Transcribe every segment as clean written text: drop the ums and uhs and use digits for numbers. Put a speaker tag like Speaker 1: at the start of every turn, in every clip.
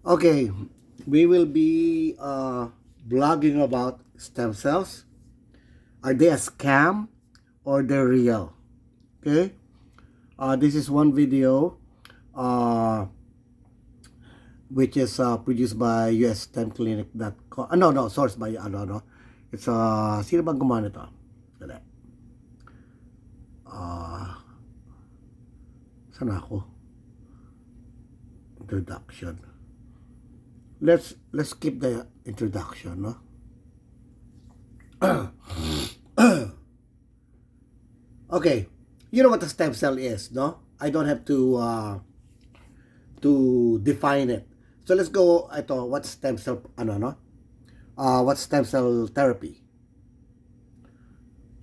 Speaker 1: Okay, we will be blogging about stem cells. Are they a scam or they're real? Okay, this is one video uh, which is produced by USStemClinic.com. No, sourced by no. It's sino bang gumawa nito? Dali. Uh, Saan ako? Introduction. Let's skip the introduction, no? Okay, you know what a stem cell is, no? I don't have to define it. So let's go ito, what's stem cell no? What's stem cell therapy?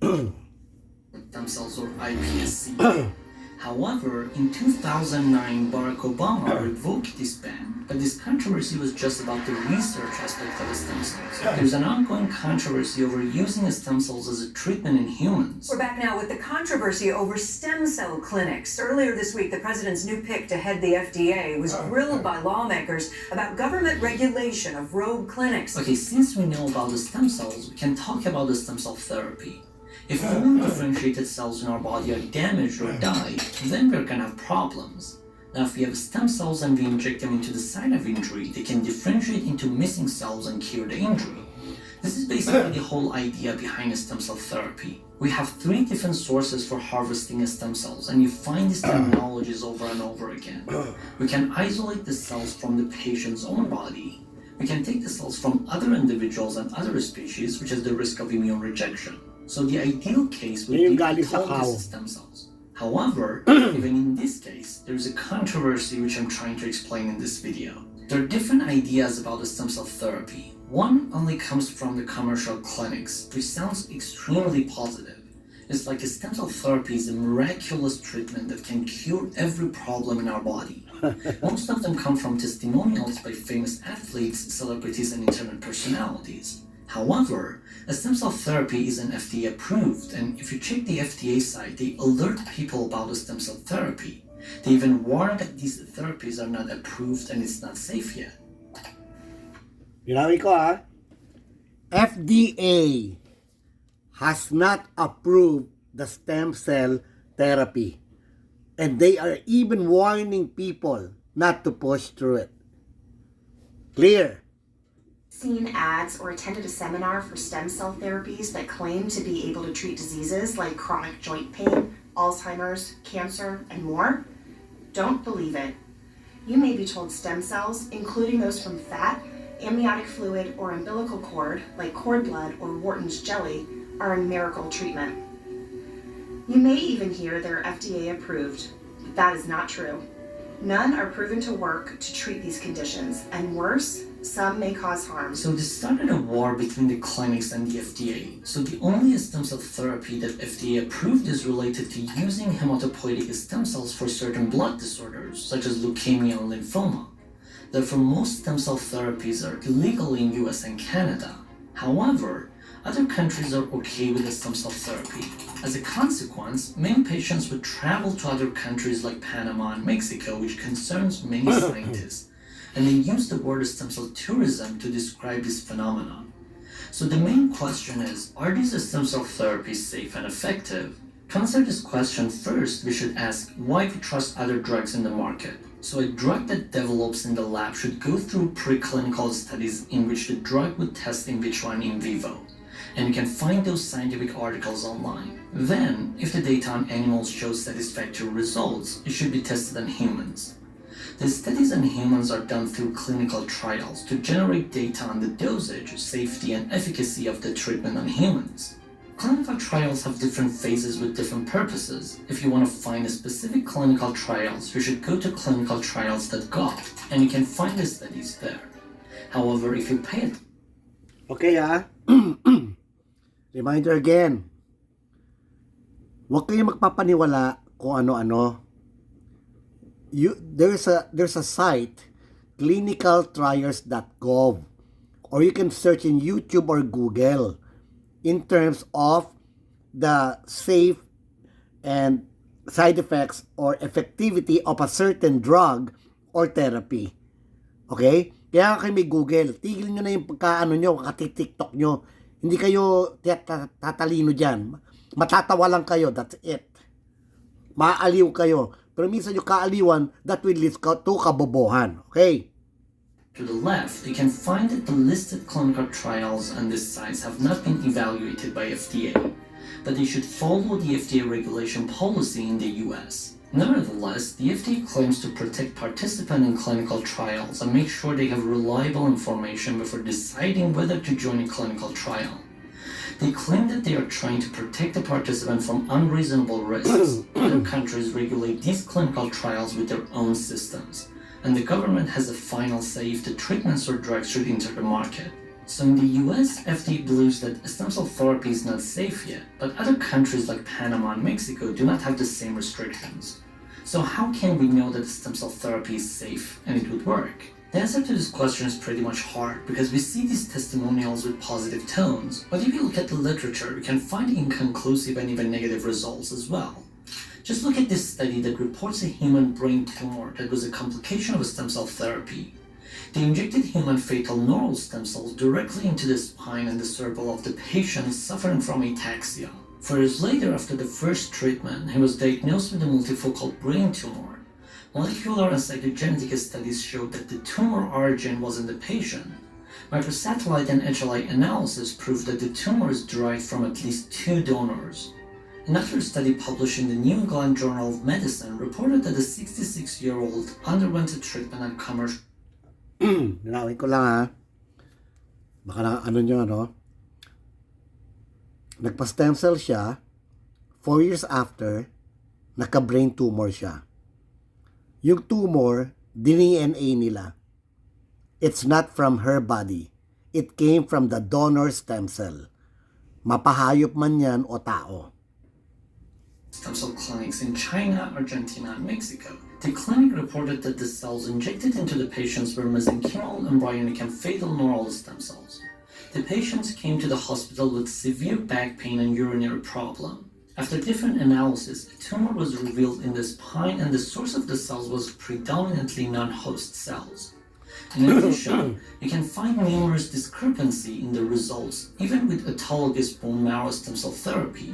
Speaker 2: Stem cells or iPSC. However, in 2009, Barack Obama revoked this ban, but this controversy was just about the research aspect of the stem cells. There's an ongoing controversy over using stem cells as a treatment in humans.
Speaker 3: We're back now with the controversy over stem cell clinics. Earlier this week, the president's new pick to head the FDA was grilled by lawmakers about government regulation of rogue clinics.
Speaker 2: Okay, since we know about the stem cells, we can talk about the stem cell therapy. If fully differentiated cells in our body are damaged or die, then we're gonna have problems. Now, if we have stem cells and we inject them into the site of injury, they can differentiate into missing cells and cure the injury. This is basically the whole idea behind stem cell therapy. We have 3 different sources for harvesting stem cells, and you find these technologies over and over again. We can isolate the cells from the patient's own body. We can take the cells from other individuals and other species, which has the risk of immune rejection. So the ideal case would be autologous stem cells. However, even in this case, there is a controversy which I'm trying to explain in this video. There are different ideas about the stem cell therapy. One only comes from the commercial clinics, which sounds extremely positive. It's like a stem cell therapy is a miraculous treatment that can cure every problem in our body. Most of them come from testimonials by famous athletes, celebrities, and internet personalities. However, a stem cell therapy isn't FDA approved, and if you check the FDA site, they alert people about the stem cell therapy. They even warn that these therapies are not approved and it's not safe yet.
Speaker 1: Ginawi ko FDA has not approved the stem cell therapy. And they are even warning people not to push through it. Clear?
Speaker 4: Seen ads or attended a seminar for stem cell therapies that claim to be able to treat diseases like chronic joint pain, Alzheimer's, cancer, and more? Don't believe it. You may be told stem cells, including those from fat, amniotic fluid, or umbilical cord, like cord blood or Wharton's jelly, are a miracle treatment. You may even hear they're FDA approved, but that is not true. None are proven to work to treat these conditions, and worse, some may cause harm.
Speaker 2: So this started a war between the clinics and the FDA. So the only stem cell therapy that FDA approved is related to using hematopoietic stem cells for certain blood disorders, such as leukemia and lymphoma. Therefore, most stem cell therapies are illegal in US and Canada. However, other countries are okay with the stem cell therapy. As a consequence, many patients would travel to other countries like Panama and Mexico, which concerns many scientists, and they use the word stem cell tourism to describe this phenomenon. So the main question is, are these stem cell therapies safe and effective? To answer this question, first we should ask why we trust other drugs in the market. So a drug that develops in the lab should go through preclinical studies in which the drug would test in vitro and in vivo. And you can find those scientific articles online. Then, if the data on animals shows satisfactory results, it should be tested on humans. The studies on humans are done through clinical trials to generate data on the dosage, safety, and efficacy of the treatment on humans. Clinical trials have different phases with different purposes. If you want to find a specific clinical trials, you should go to clinicaltrials.gov and you can find the studies there. However, if you pay it.
Speaker 1: Okay Reminder again. Huwag kayong magpapaniwala kung ano-ano. There's a site, clinicaltrials.gov, or you can search in YouTube or Google in terms of the safe and side effects or effectivity of a certain drug or therapy. Okay? Kaya kayo may Google. Tigil nyo na yung pagkaano nyo, kati-TikTok nyo. Hindi kayo tatalino dyan. Matatawa lang kayo, that's it. Maaliw kayo. Pero minsan yung kaaliwan, that will lead to kabobohan. Okay?
Speaker 2: To the left, you can find that the listed clinical trials on this sites have not been evaluated by FDA, but they should follow the FDA regulation policy in the US. Nevertheless, the FDA claims to protect participants in clinical trials and make sure they have reliable information before deciding whether to join a clinical trial. They claim that they are trying to protect the participant from unreasonable risks. Other countries regulate these clinical trials with their own systems, and the government has a final say if the treatments or drugs should enter the market. So in the US, FDA believes that stem cell therapy is not safe yet, but other countries like Panama and Mexico do not have the same restrictions. So how can we know that stem cell therapy is safe and it would work? The answer to this question is pretty much hard because we see these testimonials with positive tones, but if you look at the literature, you can find inconclusive and even negative results as well. Just look at this study that reports a human brain tumor that was a complication of stem cell therapy. They injected human fetal neural stem cells directly into the spine and the cerebellum of the patient suffering from ataxia. 4 years later, after the first treatment, he was diagnosed with a multifocal brain tumor. Molecular and cytogenetic studies showed that the tumor origin was in the patient. Microsatellite and HLI analysis proved that the tumor is derived from at least 2 donors. Another study published in the New England Journal of Medicine reported that a 66-year-old underwent a treatment and commercial.
Speaker 1: Nalawin ko lang ha. Baka na ano nyo ano. Nagpa-stem cell siya. 4 years after, naka-brain tumor siya. Yung tumor, DNA nila. It's not from her body. It came from the donor stem cell. Mapahayop man yan o tao.
Speaker 2: Stem cell clinics in China, Argentina, and Mexico. The clinic reported that the cells injected into the patients were mesenchymal, embryonic, and fetal neural stem cells. The patients came to the hospital with severe back pain and urinary problem. After different analysis, a tumor was revealed in the spine and the source of the cells was predominantly non-host cells. In addition, you can find numerous discrepancies in the results, even with autologous bone marrow stem cell therapy.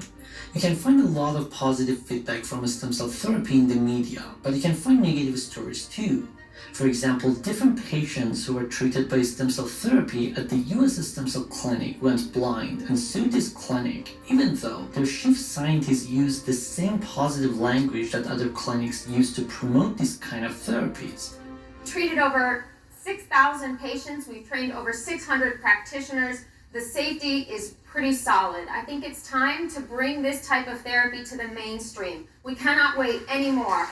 Speaker 2: You can find a lot of positive feedback from stem cell therapy in the media, but you can find negative stories too. For example, different patients who were treated by stem cell therapy at the US Stem Cell Clinic went blind and sued this clinic, even though their chief scientists used the same positive language that other clinics use to promote these kind of therapies.
Speaker 5: Treated over 6,000 patients. We've trained over 600 practitioners. The safety is pretty solid. I think it's time to bring this type of therapy to the mainstream. We cannot wait anymore.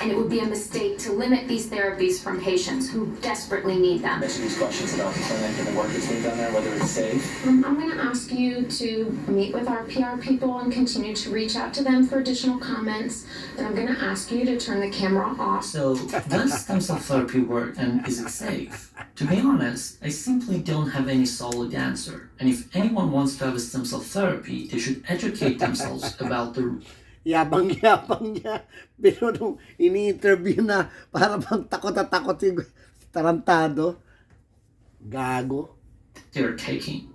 Speaker 5: And it would be a mistake to limit these therapies from patients who desperately need them.
Speaker 6: Answer these questions about the clinic and the work that's being done there, whether it's safe.
Speaker 5: I'm going to ask you to meet with our PR people and continue to reach out to them for additional comments. And I'm going to ask you to turn the camera off.
Speaker 2: So, does stem cell therapy work and is it safe? To be honest, I simply don't have any solid answer. And if anyone wants to have a stem cell therapy, they should educate themselves about the
Speaker 1: Yabang-yabang niya. Pero nung ini-interview na, para bang takot na takot yung tarantado. Gago.
Speaker 2: they're taking.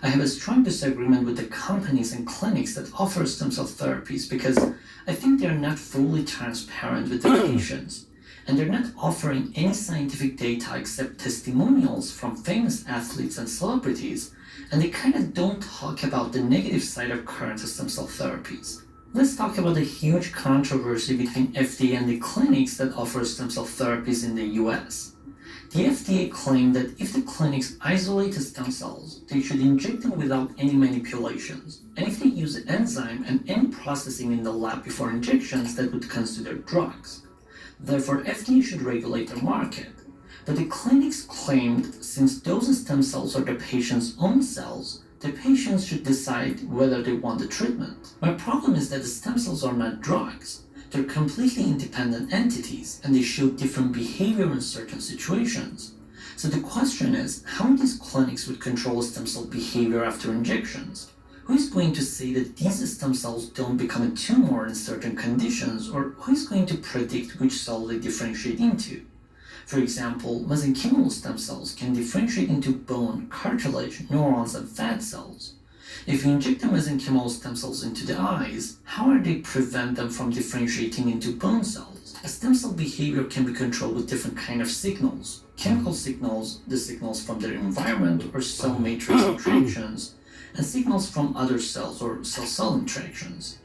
Speaker 2: I have a strong disagreement with the companies and clinics that offer stem cell therapies because I think they're not fully transparent with the patients, and they're not offering any scientific data except testimonials from famous athletes and celebrities, and they kind of don't talk about the negative side of current stem cell therapies. Let's talk about the huge controversy between FDA and the clinics that offer stem cell therapies in the US. The FDA claimed that if the clinics isolate the stem cells, they should inject them without any manipulations. And if they use enzyme and any processing in the lab before injections, that would consider drugs. Therefore, FDA should regulate the market. But the clinics claimed since those stem cells are the patient's own cells, the patients should decide whether they want the treatment. My problem is that the stem cells are not drugs. They're completely independent entities, and they show different behavior in certain situations. So the question is, how these clinics would control stem cell behavior after injections? Who is going to say that these stem cells don't become a tumor in certain conditions, or who is going to predict which cell they differentiate into? For example, mesenchymal stem cells can differentiate into bone, cartilage, neurons, and fat cells. If you inject the mesenchymal stem cells into the eyes, how are they prevent them from differentiating into bone cells? A stem cell behavior can be controlled with different kind of signals. Chemical signals, the signals from their environment or cell matrix interactions, and signals from other cells or cell-cell interactions.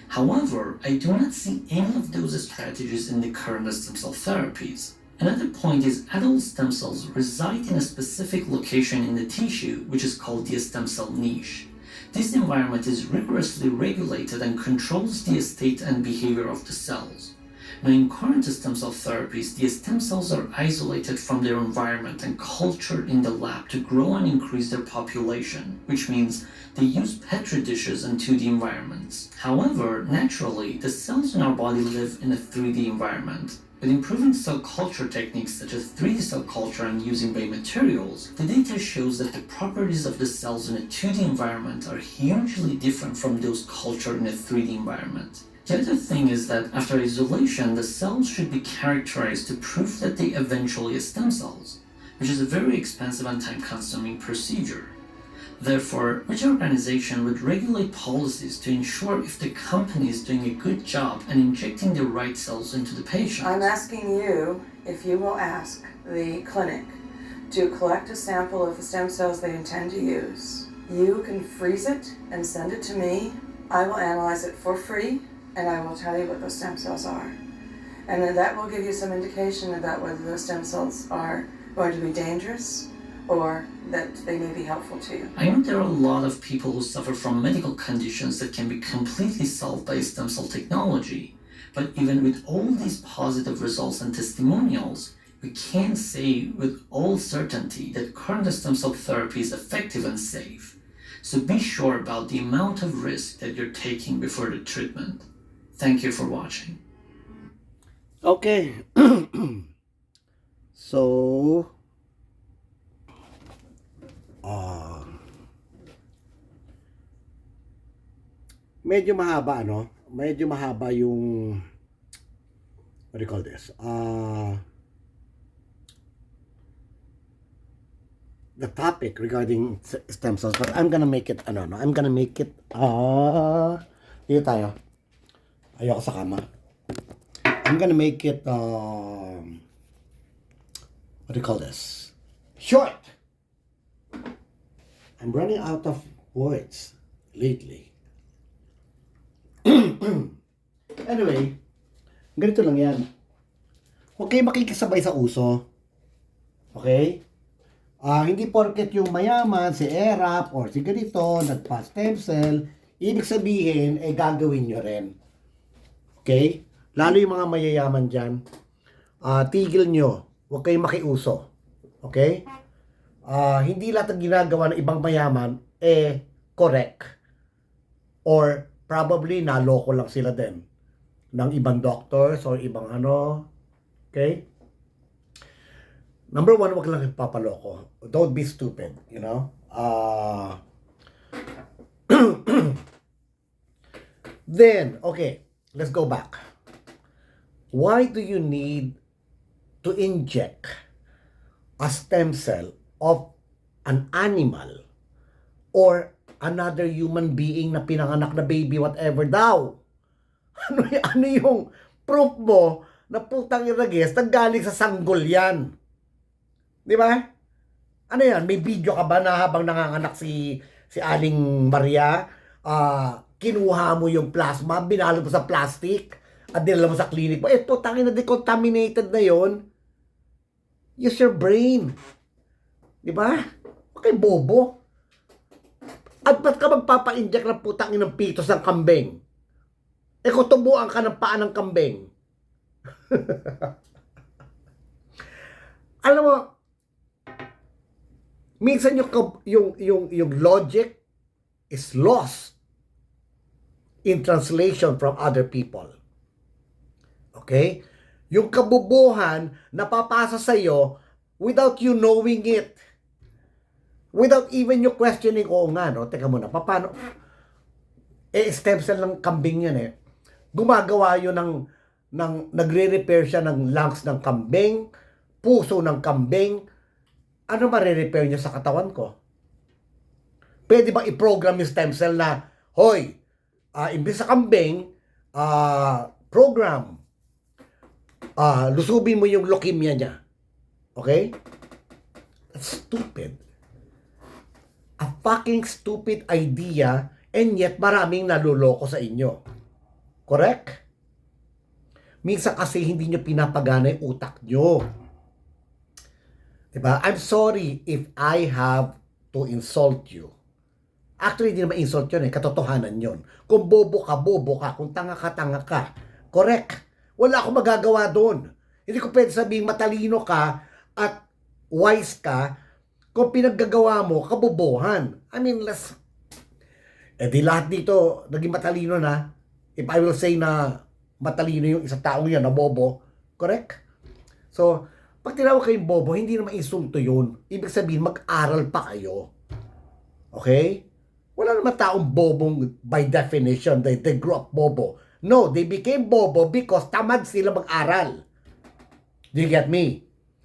Speaker 2: However, I do not see any of those strategies in the current stem cell therapies. Another point is adult stem cells reside in a specific location in the tissue, which is called the stem cell niche. This environment is rigorously regulated and controls the state and behavior of the cells. Now, in current stem cell therapies, the stem cells are isolated from their environment and cultured in the lab to grow and increase their population, which means they use petri dishes and 2D environments. However, naturally, the cells in our body live in a 3D environment. With improving cell culture techniques such as 3D cell culture and using biomaterials, the data shows that the properties of the cells in a 2D environment are hugely different from those cultured in a 3D environment. The other thing is that after isolation, the cells should be characterized to prove that they eventually are stem cells, which is a very expensive and time-consuming procedure. Therefore, which organization would regulate policies to ensure if the company is doing a good job and injecting the right cells into the patient?
Speaker 7: I'm asking you if you will ask the clinic to collect a sample of the stem cells they intend to use. You can freeze it and send it to me. I will analyze it for free, and I will tell you what those stem cells are. And then that will give you some indication about whether those stem cells are going to be dangerous or that they may be helpful to you.
Speaker 2: I know there are a lot of people who suffer from medical conditions that can be completely solved by stem cell technology. But even with all these positive results and testimonials, we can't say with all certainty that current stem cell therapy is effective and safe. So be sure about the amount of risk that you're taking before the treatment. Thank you for watching.
Speaker 1: Okay. So, medyo mahaba, no? Medyo mahaba yung, what do you call this? The topic regarding stem cells, but I'm gonna make it, I'm gonna make it, dito tayo. Ayoko sa kama. I'm gonna make it, what do you call this? Short! I'm running out of words lately. Anyway, ganito lang yan. Huwag kayo makikisabay sa uso. Okay? Hindi porket yung mayaman, si ERAP, or si ganito, nagpa-stem cell, ibig sabihin, gagawin nyo rin. Okay? Lalo yung mga mayayaman dyan, tigil nyo. Huwag kayong makiuso. Okay? Hindi lahat ng ginagawa ng ibang mayaman, correct. Or, probably, naloko lang sila din ng ibang doctors or ibang ano. Okay? Number one, wag lang ipapaloko. Don't be stupid, you know? Then, okay, let's go back. Why do you need to inject a stem cell of an animal or another human being na pinanganak na baby, whatever daw? Ano yung proof mo na putang iragis nanggaling sa sanggol yan? Di ba? Ano yan? May video ka ba na habang nanganganak si Aling Maria, kinuha mo yung plasma, binalot mo sa plastic, at dinala mo sa clinic mo, putangin na decontaminated na yon. Use your brain. Di ba? Okay, bobo. At ba't ka magpapa-inject ng putangin ng pitos ng kambing? Kutubuan ka ng paa ng kambing. Alam mo, minsan yung logic is lost in translation from other people. Okay? Yung kabubuhan napapasa sa iyo without you knowing it. Without even you questioning, nga, no? Teka muna, paano? Stem cell ng kambing yan Gumagawa yun nagre-repair siya ng lungs ng kambing, puso ng kambing, ano marirepair niya sa katawan ko? Pwede bang i-program yung stem cell na, hoy, imbis sa kambing, program, lusubin mo yung leukemia niya. Okay? That's stupid. A fucking stupid idea, and yet maraming naluloko sa inyo. Correct? Minsan kasi hindi nyo pinapagana yung utak nyo. Diba? I'm sorry if I have to insult you. Actually, hindi naman insult yun eh. Katotohanan yun. Kung bobo ka, bobo ka. Kung tanga ka, tanga ka. Correct? Wala akong magagawa doon. Hindi ko pwede sabihin matalino ka at wise ka kung pinaggagawa mo, kabobohan. I mean, di lahat dito naging matalino na. If I will say na matalino yung isang taong yan na bobo, correct? So, pag tinawag kayong bobo, hindi naman insulto yun. Ibig sabihin, mag-aral pa kayo. Okay? Wala naman taong bobong by definition. They grew up bobo. No, they became bobo because tamad sila mag-aral. Do you get me?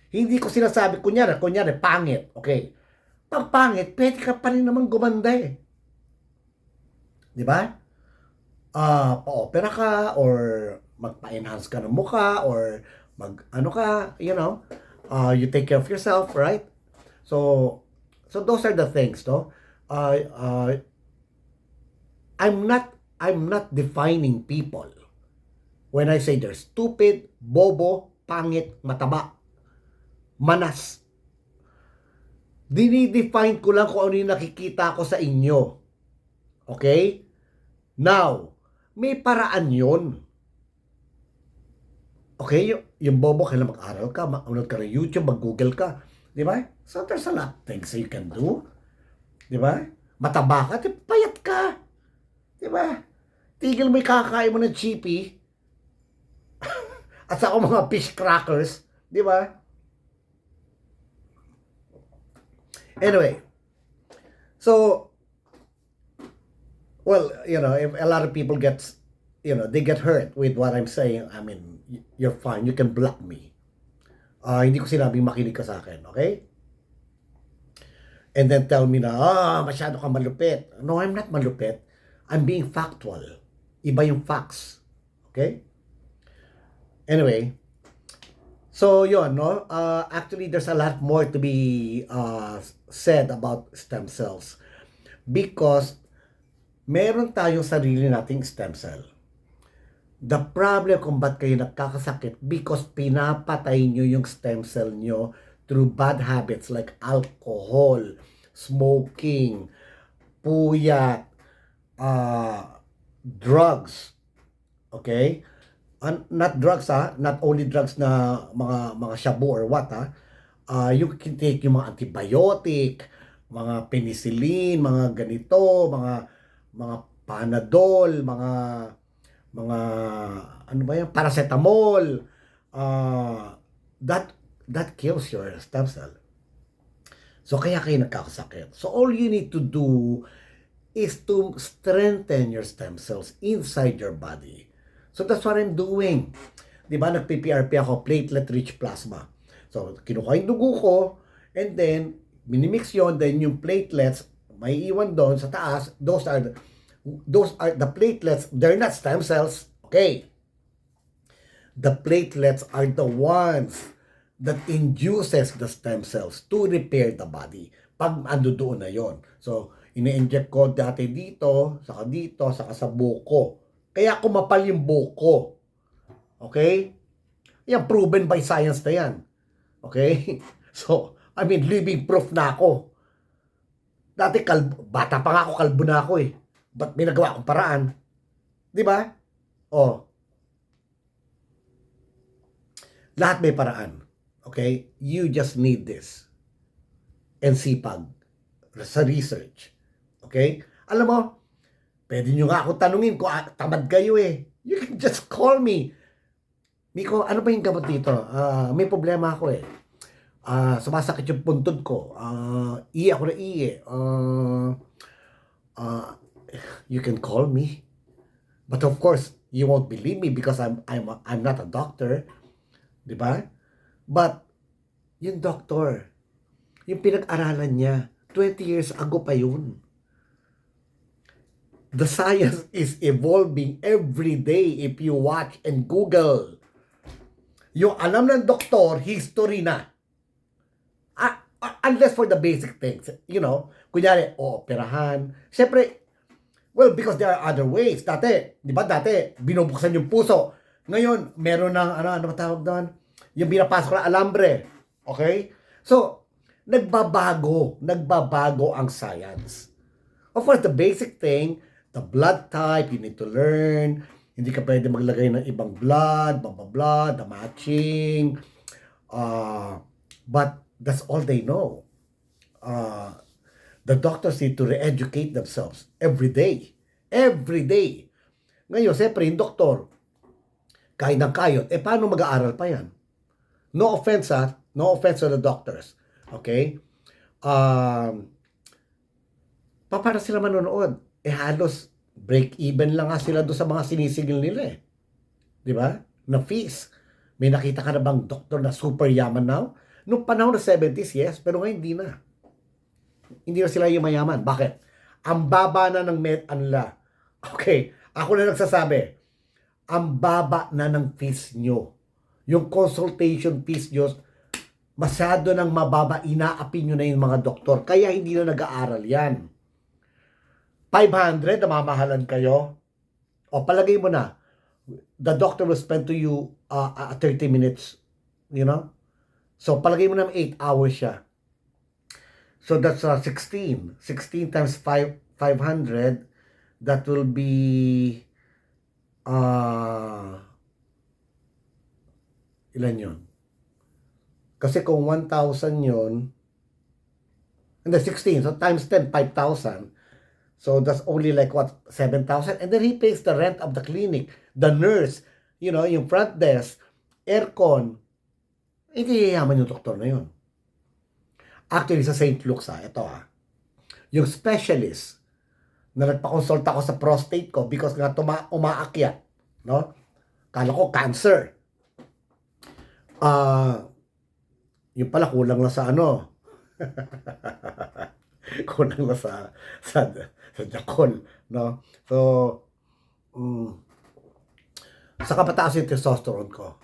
Speaker 1: Hindi ko sinasabi, kunyari, pangit. Okay. Pag pangit, pwede ka pa rin naman gumanda eh. Di ba? Pa-opera ka, or magpa-enhance ka ng mukha, or you know, you take care of yourself, right? So those are the things, no? I'm not defining people when I say they're stupid, bobo, pangit, mataba, manas. Dinidefine ko lang kung ano yung nakikita ko sa inyo. Okay? Now, may paraan yun. Okay? Yung bobo, kailan mag-aral ka, mag-upload ka ng YouTube, mag-Google ka. Di ba? So, there's a lot of things that you can do. Di ba? Mataba ka, payat ka. Di ba? Tigil mo yung kakain mo ng chippy. At saka mga fish crackers. Di ba? Anyway. So, well, you know, if a lot of people they get hurt with what I'm saying, I mean, you're fine. You can block me. Hindi ko sinabing makinig ka sa akin, okay? And then tell me na, masyado ka malupit. No, I'm not malupit. I'm being factual. Iba yung facts. Okay? Anyway, so yun, no? Actually, there's a lot more to be said about stem cells. Because meron tayong sarili nating stem cell. The problem kung ba't kayo nagkakasakit, because pinapatay nyo yung stem cell nyo through bad habits like alcohol, smoking, puyat, drugs. Okay? Not drugs not only drugs na mga shabu or what you can take yung mga antibiotic, mga penicillin, mga ganito, mga Panadol, mga ano ba yan, paracetamol, that kills your stem cell. So kaya kayo nagkakasakit. So all you need to do is to strengthen your stem cells inside your body. So that's what I'm doing. Di ba, nag-PPRP ako, platelet-rich plasma. So, kinuha yung dugo ko, and then, minimix yon, then yung platelets, may iwan doon sa taas, those are the platelets, they're not stem cells, okay? The platelets are the ones that induces the stem cells to repair the body. Pag ando doon na yon. So, ini-inject ko dati dito, saka sa buko. Kaya kumapal yung buko. Okay? Yan, proven by science na yan. Okay? So, I mean, living proof na ako. Dati, bata pa nga ako, kalbo na ako eh. Ba't may nagawa akong paraan? Di ba? Oh. Lahat may paraan. Okay? You just need this. And sipag. Sa research. Okay? Alam mo, pwede nyo nga ako tanungin kung tamad kayo eh. You can just call me. Miko, ano ba yung gamot dito? May problema ako eh. Sumasakit yung puntod ko. Iye ako na iye. You can call me. But of course, you won't believe me because I'm not a doctor. Diba? But Yung doktor, yung pinag-aralan niya, 20 years ago pa yun. The science is evolving every day if you watch and Google. Yung alam ng doktor, history na. Unless for the basic things. You know, kunyari, operahan. Siyempre, well, because there are other ways. Dati, di ba dati, binubuksan yung puso. Ngayon, meron ng, ano tawag doon? Yung binapasok na alambre. Okay? So, nagbabago ang science. Of course, the basic thing, the blood type, you need to learn. Hindi ka pwede maglagay ng ibang blood, blah, the matching. But that's all they know. The doctors need to re-educate themselves every day. Every day. Ngayon, siyempre, yung doktor, kain ng kayot, paano mag-aaral pa yan? No offense, no offense to the doctors. Okay? Paano sila manonood? Halos break-even lang nga sila doon sa mga sinisigil nila eh. Di ba? Na fees. May nakita ka na bang doktor na super yaman now? Noong panahon na 70s, yes. Pero ngayon, hindi na. Hindi na sila yung mayaman. Bakit? Ang baba na ng anla. Okay. Ako na nagsasabi. Ang baba na ng fees nyo. Yung consultation fees nyo, masyado nang mababa, inaapi nyo na yung mga doktor. Kaya hindi na nag-aaral yan. 500, namamahalan kayo. O palagay mo na, the doctor will spend to you 30 minutes. You know? So palagay mo na 8 hours siya. So that's 16. 16 times 500, that will be ilan yun? Kasi kung 1,000 yun, and then 16, so times 10, 5,000. So that's only like what, 7,000? And then he pays the rent of the clinic, the nurse, you know, yung front desk, aircon. Hindi yayaman yung doktor na yun. Actually, sa St. Luke's, ito yung specialist na nagpa-consult ako sa prostate ko because nga umaakyat, no? Kala ko cancer. Yung pala kulang lang sa ano. Kulang lang sa jakol, no? So, saka pataas yung testosterone ko.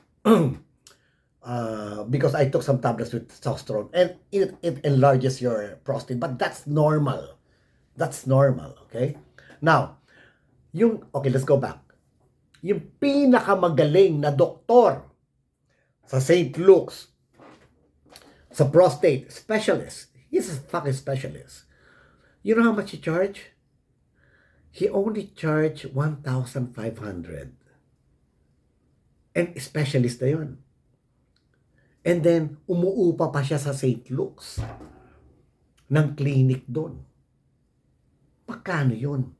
Speaker 1: Because I took some tablets with testosterone and it enlarges your prostate, but that's normal. That's normal, okay? Now, okay, let's go back. Yung pinakamagaling na doktor sa St. Luke's, sa prostate specialist, he's a fucking specialist. You know how much he charged? He only charged 1,500. And specialist na yun. And then, umuupa pa siya sa St. Luke's ng clinic doon. Magkano yun?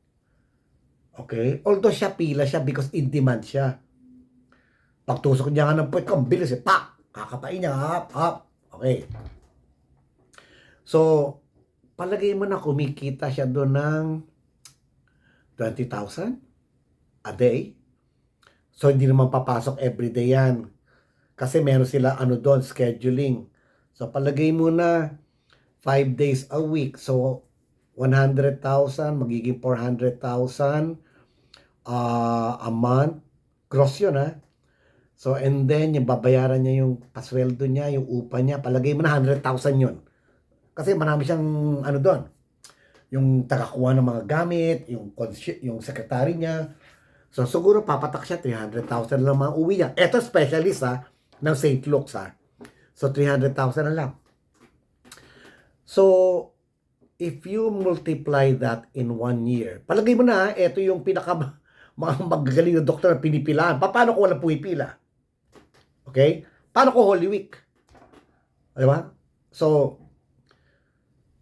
Speaker 1: Okay? Although siya pila siya because in demand siya. Pagtusok niya nga ng puwet ko, ang bilis eh. Pak! Kakapain niya. Hap! Okay. So, palagay mo na kumikita siya doon ng 20,000 a day. So, hindi naman papasok everyday yan. Kasi meron sila doon, scheduling. So, palagay mo na 5 days a week. So, 100,000, magiging 400,000 a month. Gross yun, ha? So, and then, yung babayaran niya yung pasweldo niya, yung upa niya, palagay mo na 100,000 yun. Kasi marami siyang, doon, yung tagakuha ng mga gamit, yung secretary niya. So, siguro papatak siya, 300,000 lang mga uwi niya. Eto, specialist, ng St. Luke's, So, 300,000 na lang. So, if you multiply that in 1 year, palagay mo na, eto yung mga magagaling na doktor na pinipilaan. Paano kung walang pumipila? Okay? Paano kung Holy Week? Diba? So,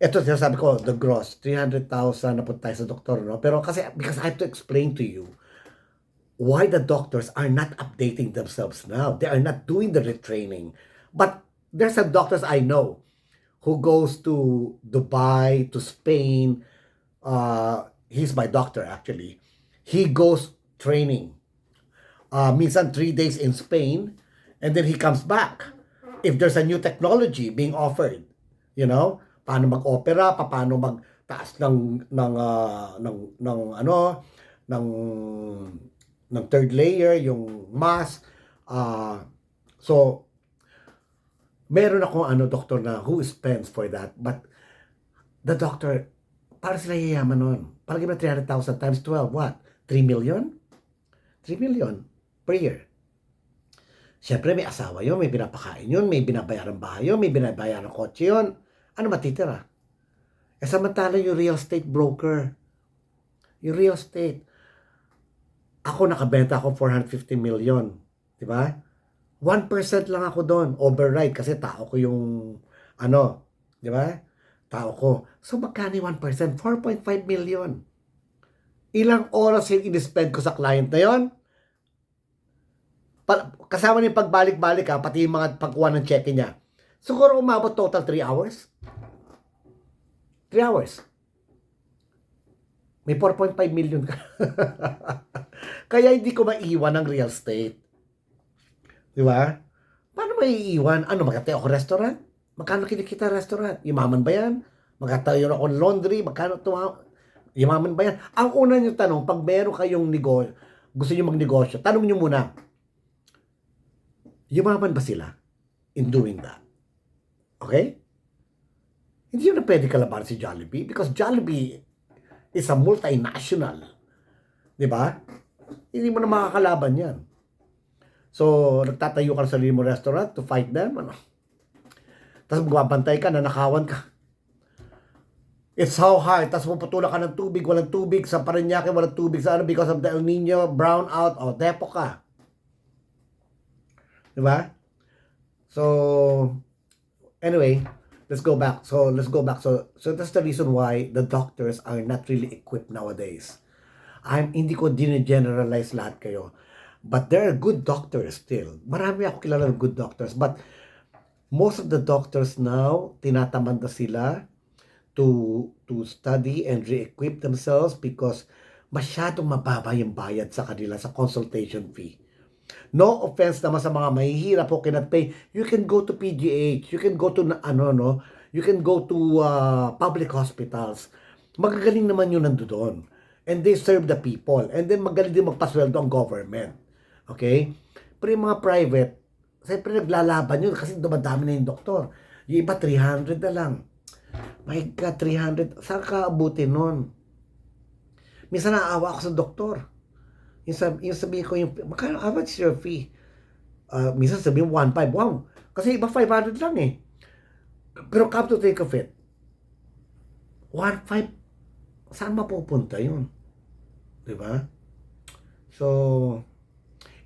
Speaker 1: eto sinasabi ko, the gross, 300,000 na punta tayo sa doktor, no? Pero because I have to explain to you why the doctors are not updating themselves now. They are not doing the retraining. But there's some doctors I know who goes to Dubai, to Spain. He's my doctor, actually. He goes training. Minsan 3 days in Spain, and then he comes back. if there's a new technology being offered, you know, paano mag-opera, paano magtaas ng ano, ng third layer, yung mask. So, meron akong doktor na who spends for that. But the doctor, para sila yayaman nun. Palagi ba 300,000 times 12, what? 3 million? 3 million per year. Siyempre, may asawa yun, may pinapakain yun, may binabayaran bahay yun, may binabayaran kotse yun. Ano matitira? Samantala yung real estate broker. Yung real estate. Ako nakabenta ako 450 million. Diba? 1% lang ako doon. Override kasi tao ko yung diba? Tao ko. So magkano 1%? 4.5 million. Ilang oras yung in-spend ko sa client na yon? Kasama niya pagbalik-balik pati yung mga pagkuha ng check niya. Siguro umabot total 3 hours. 3 hours. May 4.5 million ka. Kaya hindi ko maiwan ng real estate. Di ba? Paano maiiwan? Magkatayo ako restaurant? Magkano kinikita restaurant? Yumaman ba yan? Magkatayo ako laundry? Magkano yumaman ba yan? Ang una nyo tanong, pag meron kayong negosyo, gusto nyo magnegosyo, tanong nyo muna, yumaman ba sila in doing that? Okay? Hindi yun na pwede kalaban si Jollibee because Jollibee is a multinational. Di ba? Hindi mo na makakalaban yan. So, nagtatayo ka sa sarili mo restaurant to fight them. Tapos magbabantay ka, nanakawan ka. It's so hard. Tapos puputula ka ng tubig, walang tubig. Sa Parañaque, walang tubig sa because of the El Nino, brown out, depo ka. Di ba? So, anyway, let's go back. So that's the reason why the doctors are not really equipped nowadays. Hindi ko generalize lahat kayo. But there are good doctors still. Marami ako kilala ng good doctors. But most of the doctors now, tinatamad na sila to study and re-equip themselves because masyadong mababa yung bayad sa kanila sa consultation fee. No offense naman sa mga mahihirap o cannot pay. You can go to PGH. You can go to you can go to public hospitals. Magagaling naman yun nandoon. And they serve the people. And then magaling din magpasweldo ang government. Okay? Pero yung mga private, siyempre naglalaban yun kasi dumadami na yung doktor. Yung iba 300 na lang. My God, 300. Saan ka abutin nun? Minsan naawa ako sa doktor. Yung sabihin ko, magkano, how much is your fee? Minsan sabihin 1.5. Wow. Kasi iba 500 lang eh. Pero come to think of it, 1.5, saan mapupunta yun? Diba? So,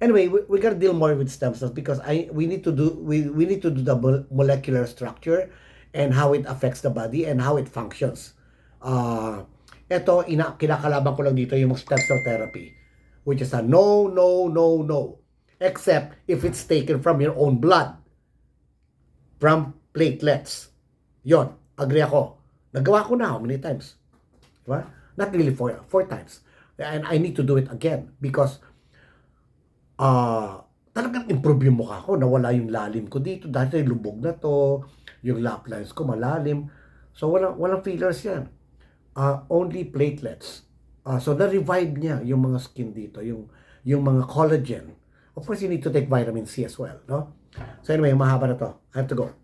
Speaker 1: anyway, we gotta deal more with stem cells because we need to do the molecular structure and how it affects the body and how it functions. Kinakalaban ko lang dito yung stem cell therapy, which is a no. Except if it's taken from your own blood. From platelets. Yon, agree ako. Nagawa ko na how many times? Diba? Not really 4 times. And I need to do it again because talagang improve yung mukha ko. Nawala yung lalim ko dito. Dati lubog na to. Yung lap lines ko malalim. So walang fillers yan. Only platelets. So na-revive niya yung mga skin dito. Yung mga collagen. Of course, you need to take vitamin C as well. No? So anyway, mahaba na to. I have to go.